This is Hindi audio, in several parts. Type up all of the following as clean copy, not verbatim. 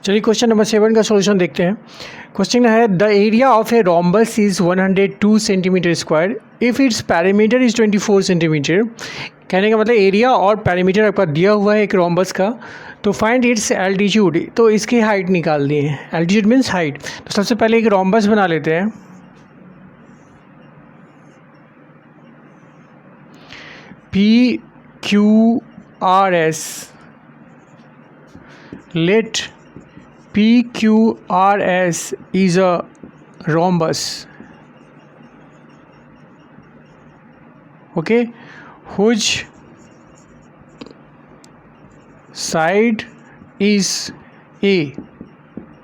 चलिए क्वेश्चन नंबर 7 का सॉल्यूशन देखते हैं। क्वेश्चन है the area of a rhombus is 102 centimetre square if it's parameter is 24 centimetre. कहने का मतलब एरिया और पैरामीटर आपका दिया हुआ है एक रोम्बस का, तो फाइंड इट्स एल्टीट्यूड, तो इसकी हाइट निकाल दी है। Altitude means height. तो सबसे पहले एक रोम्बस बना लेते हैं। P Q R S, let PQRS is a rhombus, okay, whose side is A,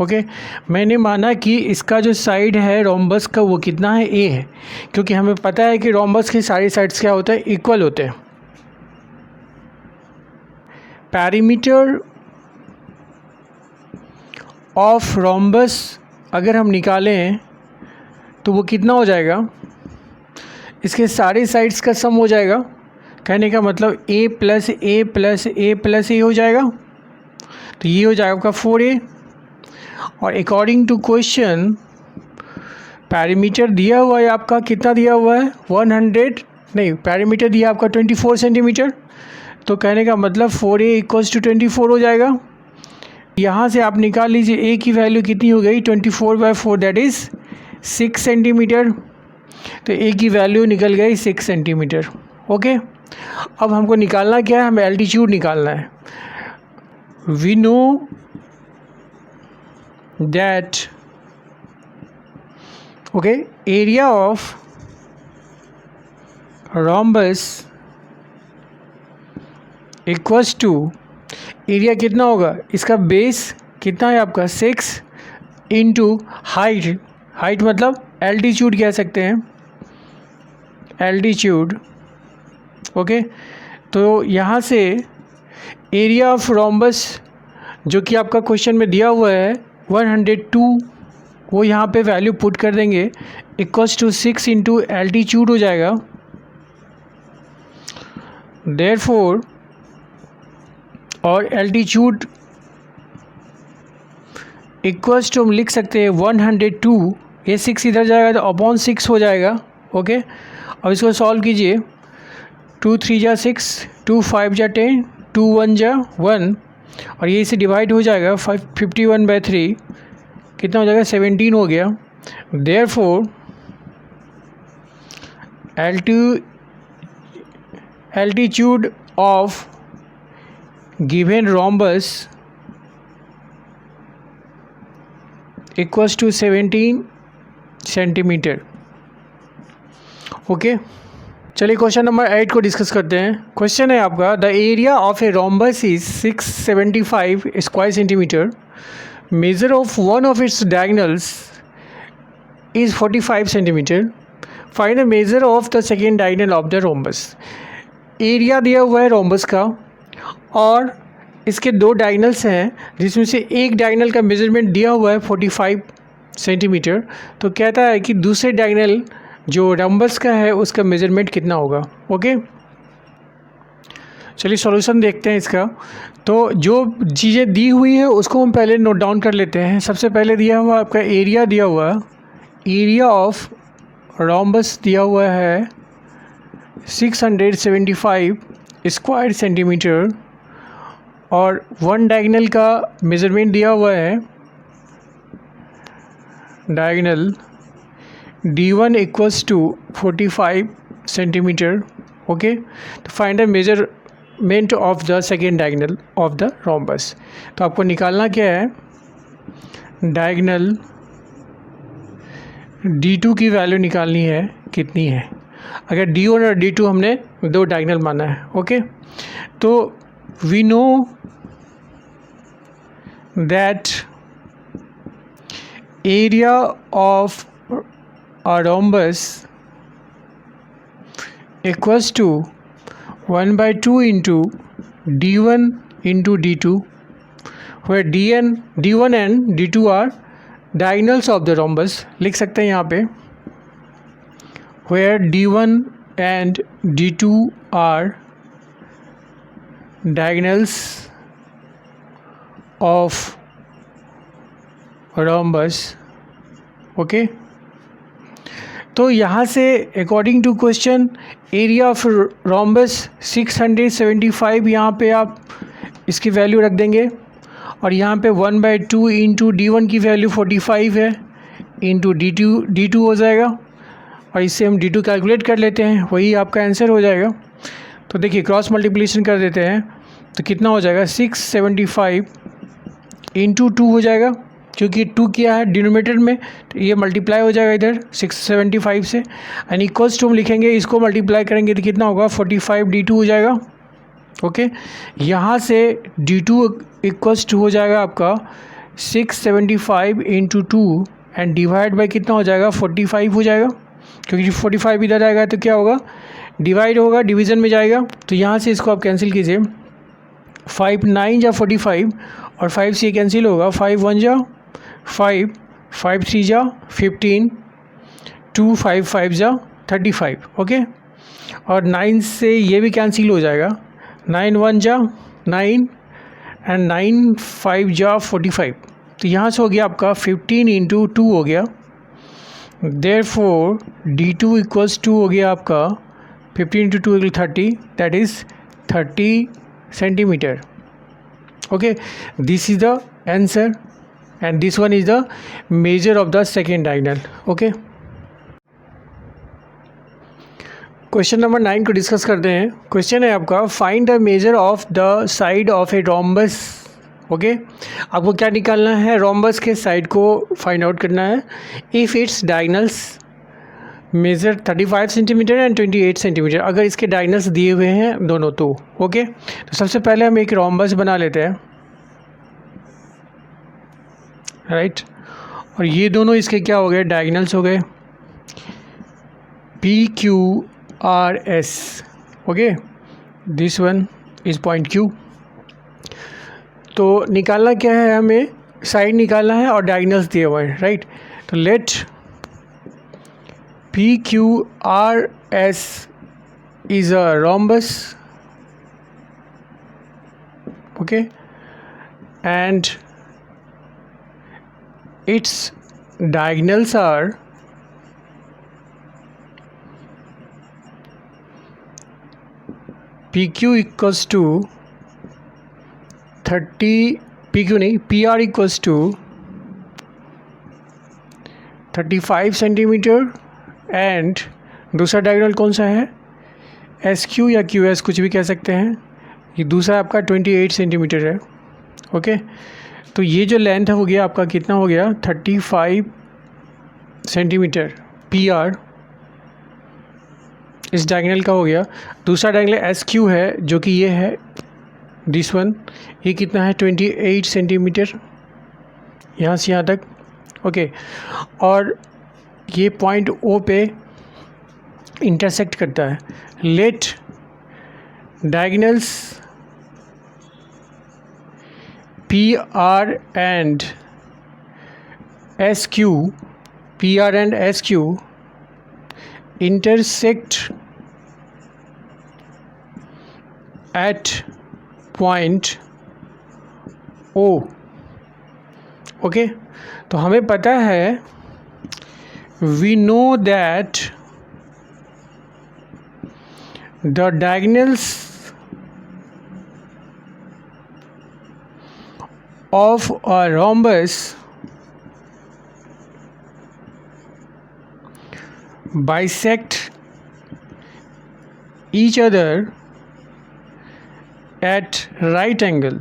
okay मैंने माना कि इसका जो साइड है रोम्बस का वो कितना है, A है, क्योंकि हमें पता है कि रोम्बस की सारी साइड्स क्या होता है, इक्वल होते हैं। पैरीमीटर ऑफ रोम्बस अगर हम निकालें तो वो कितना हो जाएगा, इसके सारे साइड्स का सम हो जाएगा। कहने का मतलब a plus A plus A plus A हो जाएगा, तो ये हो जाएगा आपका 4a। और अकॉर्डिंग टू क्वेश्चन पैरीमीटर दिया हुआ है आपका, कितना दिया हुआ है 100 नहीं, पैरीमीटर दिया आपका 24 सेंटीमीटर, तो कहने का मतलब 4a इक्वल्स टू 24 हो जाएगा। यहाँ से आप निकाल लीजिए a की वैल्यू कितनी हो गई, 24/4 दैट इज़ 6 सेंटीमीटर। तो a की वैल्यू निकल गई 6 सेंटीमीटर। ओके, अब हमको निकालना क्या है, हमें एल्टीट्यूड निकालना है। We know that okay area of rhombus equals to, area कितना होगा, इसका बेस कितना है आपका 6 इंटू हाइट, हाइट मतलब एल्टीट्यूड कह सकते हैं, एल्टीट्यूड। ओके, तो यहाँ से एरिया ऑफ रोम्बस जो कि आपका क्वेश्चन में दिया हुआ है 102, वो यहाँ पे वैल्यू पुट कर देंगे, इक्वल्स टू 6 इंटू एल्टीट्यूड हो जाएगा। देयरफॉर और एल्टीट्यूड इक्वल्स टू हम लिख सकते हैं 102, ये 6 इधर जाएगा तो अपॉन 6 हो जाएगा। ओके, अब इसको सॉल्व कीजिए। 2 3 जा 6, 2 5 जा 10, 2 1 जा 1, और ये इसे डिवाइड हो जाएगा 51/3, कितना हो जाएगा 17 हो गया। Therefore altitude of given rhombus equals to 17 centimetre. Okay, चलिए क्वेश्चन नंबर 8 को डिस्कस करते हैं। क्वेश्चन है आपका the area of a rhombus is 675 square centimetre, measure of one of its diagonals is 45 centimetre, find the measure of the second diagonal of the rhombus. Area दिया हुआ है रोम्बस का और इसके दो डायगोनल्स हैं, जिसमें से एक डायगोनल का मेजरमेंट दिया हुआ है 45 सेंटीमीटर, तो कहता है कि दूसरे डायगोनल जो रोम्बस का है उसका मेजरमेंट कितना होगा। ओके, चलिए सॉल्यूशन देखते हैं इसका। तो जो चीज़ें दी हुई है उसको हम पहले नोट डाउन कर लेते हैं। सबसे पहले दिया हुआ आपका एरिया दिया हुआ, एरिया ऑफ रोम्बस दिया हुआ है 675 स्क्वायर सेंटीमीटर, और वन डायगोनल का मेज़रमेंट दिया हुआ है, diagonal D1 equals to 45 centimetre. Okay, तो find the measurement of the second diagonal of the rhombus. तो आपको निकालना क्या है, डायगोनल D2 की वैल्यू निकालनी है, कितनी है। अगर D1 और D2 हमने दो डायगोनल माना है। ओके, तो we know that area of a rhombus equals to 1/2 into D1 into D2, where D1 and D2 are diagonals of the rhombus। लिख सकते हैं यहाँ पे where D1 and D2 are diagonals of rhombus. Okay, तो यहाँ से according to question area of rhombus 675 यहाँ पे आप इसकी वैल्यू रख देंगे और यहाँ पे 1/2 इंटू D1 की वैल्यू 45 है इंटू D2 हो जाएगा और इससे हम D2 कैलकुलेट कर लेते हैं, वही आपका आंसर हो जाएगा। तो देखिए क्रॉस मल्टीप्लिकेशन कर देते हैं तो कितना हो जाएगा 675 इंटू 2 हो जाएगा, क्योंकि 2 किया है डिनोमिनेटर में तो ये मल्टीप्लाई हो जाएगा इधर 675 से एंड इक्वल्स टू हम लिखेंगे, इसको मल्टीप्लाई करेंगे तो कितना होगा 45 D2 हो जाएगा। ओके, यहाँ से D2 इक्वल्स टू हो जाएगा आपका 675 इंटू 2 एंड डिवाइड बाई कितना हो जाएगा 45 हो जाएगा, क्योंकि 45 इधर आएगा तो क्या होगा डिवाइड होगा, डिवीज़न में जाएगा। तो यहाँ से इसको आप कैंसिल कीजिए, 5 9 जा 45 और 5 से कैंसिल होगा, 5 1 जा 5, 5 3 जा 15, 2 5 5 जा 35। ओके, और 9 से ये भी कैंसिल हो जाएगा, 9 1 जा 9 एंड 9 5 जा 45। तो यहाँ से हो गया आपका 15 इंटू 2 हो गया, देयरफॉर D2 इक्वल्स 2 हो गया आपका 15 into 2 equal 30, that is 30 centimetre. Okay, this is the answer and this one is the measure of the second diagonal. Okay, question number 9 को डिस्कस करते हैं। क्वेश्चन है आपका find the measure of the side of a rhombus. Okay, आपको क्या निकालना है, रोम्बस के साइड को फाइंड आउट करना है। If it's diagonals measure 35 centimetre and 28 centimetre, अगर इसके डायगनल्स दिए हुए हैं दोनों तो ओके। तो सबसे पहले हम एक रोम्बस बना लेते हैं, राइट, और ये दोनों इसके क्या हो गए डायगनल्स हो गए PQRS। Okay, this one is point Q। तो निकालना क्या है, हमें साइड निकालना है और डायगनल्स दिए हुए हैं, राइट। तो late PQRS is a rhombus, okay, and its diagonals are PQ equals to 30, PQ नहीं PR equals to 35 centimetre and दूसरा डायगोनल कौन सा है SQ या QS कुछ भी कह सकते हैं, ये दूसरा आपका 28 सेंटीमीटर है। ओके, तो ये जो लेंथ हो गया आपका कितना हो गया 35 सेंटीमीटर PR इस डायगोनल का हो गया। दूसरा डायगोनल SQ है जो कि ये है दिस वन, ये कितना है 28 सेंटीमीटर यहाँ से यहाँ तक। ओके, और ये पॉइंट O पे इंटरसेक्ट करता है। Let diagonals PR and SQ, PR and SQ intersect at point O। Okay, तो हमें पता है we know that the diagonals of a rhombus bisect each other at right angle।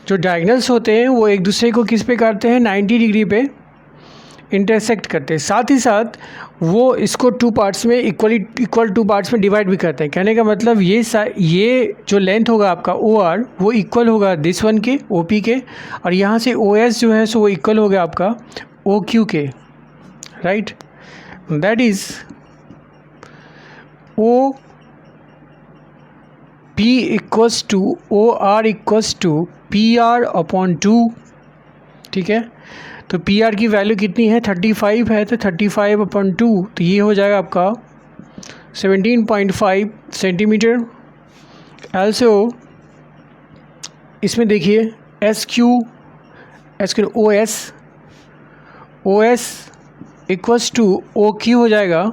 जो डायगनल्स होते हैं वो एक दूसरे को किस पे काटते हैं 90 डिग्री पे इंटरसेक्ट करते हैं, साथ ही साथ वो इसको टू पार्ट्स में इक्वल टू पार्ट्स में डिवाइड भी करते हैं। कहने का मतलब ये जो लेंथ होगा आपका OR वो इक्वल होगा दिस वन के OP के, और यहाँ से OS जो है सो वो इक्वल होगा आपका OQ के, right. That is OP equals to OR equals to PR upon 2। ठीक है, तो PR की वैल्यू कितनी है 35 है, तो 35 अपॉन 2 तो ये हो जाएगा आपका 17.5 सेंटीमीटर। also इसमें देखिए S Q O S equals to O Q हो जाएगा,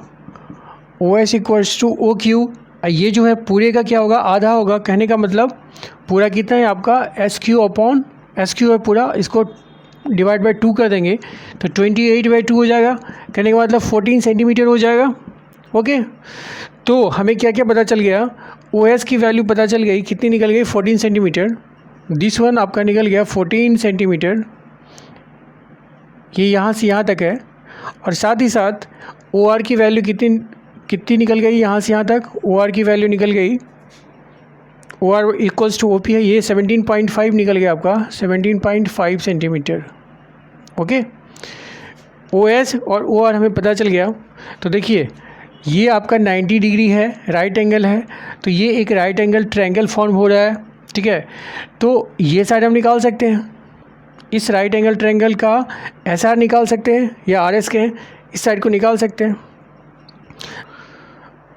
O S equals to O Q. ये जो है पूरे का क्या होगा, आधा होगा। कहने का मतलब पूरा कितना है आपका, S Q upon S Q है पूरा, इसको डिवाइड बाई 2 कर देंगे तो 28/2 हो जाएगा। कहने का मतलब 14 सेंटीमीटर हो जाएगा। ओके, तो हमें क्या क्या पता चल गया, ओ एस की वैल्यू पता चल गई, कितनी निकल गई 14 सेंटीमीटर। दिस वन आपका निकल गया 14 सेंटीमीटर, ये यहाँ से यहाँ तक है। और साथ ही साथ ओ आर की वैल्यू कितनी निकल गई, यहाँ से यहाँ तक ओ आर की वैल्यू निकल गई, O R equals to O P है, ये 17.5 निकल गया आपका, 17.5 सेंटीमीटर। ओके, ओ एस और ओ आर हमें पता चल गया। तो देखिए ये आपका 90 डिग्री है, राइट एंगल है, तो ये एक राइट एंगल ट्रायंगल फॉर्म हो रहा है। ठीक है, तो ये साइड हम निकाल सकते हैं, इस राइट एंगल ट्रायंगल का एस आर निकाल सकते हैं, या आर एस के इस साइड को निकाल सकते हैं।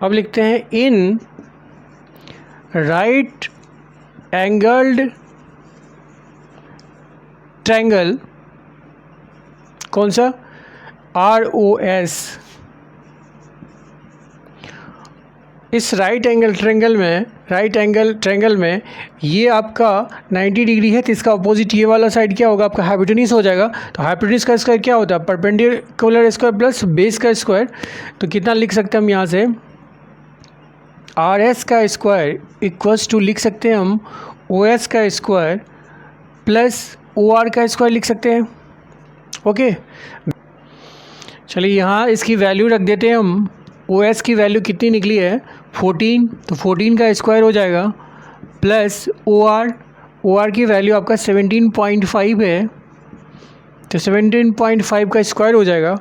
अब लिखते हैं इन राइट एंगल्ड ट्रायंगल, कौन सा, आर ओ एस। इस राइट एंगल ट्रायंगल में ये आपका 90 डिग्री है, तो इसका अपोजिट ये वाला साइड क्या होगा आपका, हाइपोटेन्यूज हो जाएगा। तो हाइपोटेन्यूज का स्क्वायर क्या होता है, परपेंडिकुलर स्क्वायर प्लस बेस का स्क्वायर। तो कितना लिख सकते हैं हम यहाँ से, आर एस का स्क्वायर इक्वल्स टू लिख सकते हैं हम ओ एस का स्क्वायर प्लस ओ आर का स्क्वायर लिख सकते हैं। ओके, चलिए यहाँ इसकी वैल्यू रख देते हैं हम। ओ एस की वैल्यू कितनी निकली है 14, तो 14 का स्क्वायर हो जाएगा प्लस ओ आर की वैल्यू आपका 17.5 है, तो 17.5 का स्क्वायर हो जाएगा।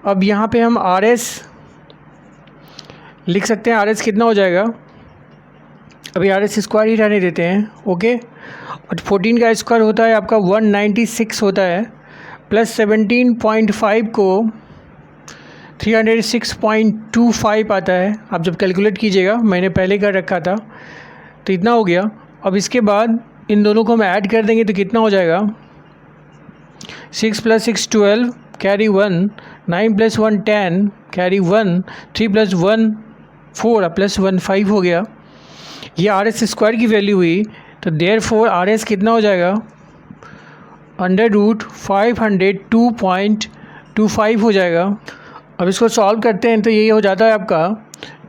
अब यहाँ पे हम आर एस लिख सकते हैं, आर एस कितना हो जाएगा, अभी आर एस स्क्वायर ही रहने देते हैं। ओके, और 14 का स्क्वायर होता है आपका 196 होता है, प्लस 17.5 को 306.25 आता है। आप जब कैलकुलेट कीजिएगा, मैंने पहले कर रखा था, तो इतना हो गया। अब इसके बाद इन दोनों को हम ऐड कर देंगे तो कितना हो जाएगा, 6 + 6 12 कैरी 1, 9 + 1 10 कैरी 1, 3 + 1 4 + 1 5 हो गया। ये आर एस स्क्वायर की वैल्यू हुई, तो देयरफॉर आर एस कितना हो जाएगा, √502.25 हो जाएगा। अब इसको सॉल्व करते हैं तो ये हो जाता है आपका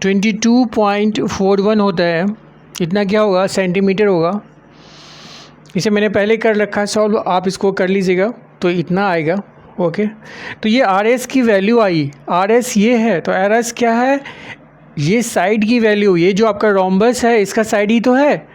22.41 होता है, इतना क्या होगा सेंटीमीटर होगा। इसे मैंने पहले कर रखा है सॉल्व, आप इसको कर लीजिएगा तो इतना आएगा। ओके, तो ये आर एस की वैल्यू आई, आर एस ये है, तो आर एस क्या है, ये साइड की वैल्यू, ये जो आपका रोम्बस है इसका साइड ही तो है।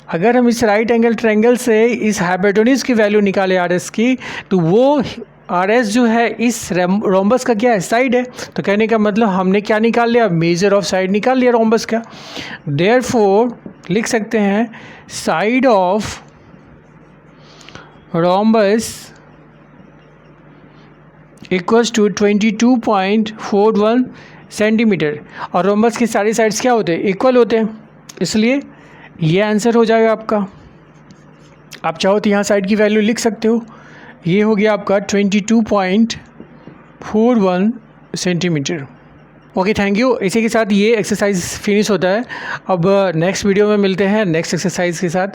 अगर हम इस राइट एंगल ट्रायंगल से इस हाइपोटेन्यूज की वैल्यू निकालें आर एस की, तो वो आर एस जो है इस रोम्बस का क्या है, साइड है। तो कहने का मतलब हमने क्या निकाल लिया, मेजर ऑफ साइड निकाल लिया रोम्बस का। देयरफॉर लिख सकते हैं side of rhombus equals to 22.41 centimetre. और रोम्बस की सारी साइड्स क्या होते हैं, इक्वल होते हैं, इसलिए ये आंसर हो जाएगा आपका। आप चाहो तो यहाँ साइड की वैल्यू लिख सकते हो, ये हो गया आपका 22.41 सेंटीमीटर। Okay, thank you. इसी के साथ ये एक्सरसाइज फिनिश होता है। अब नेक्स्ट वीडियो में मिलते हैं नेक्स्ट एक्सरसाइज के साथ।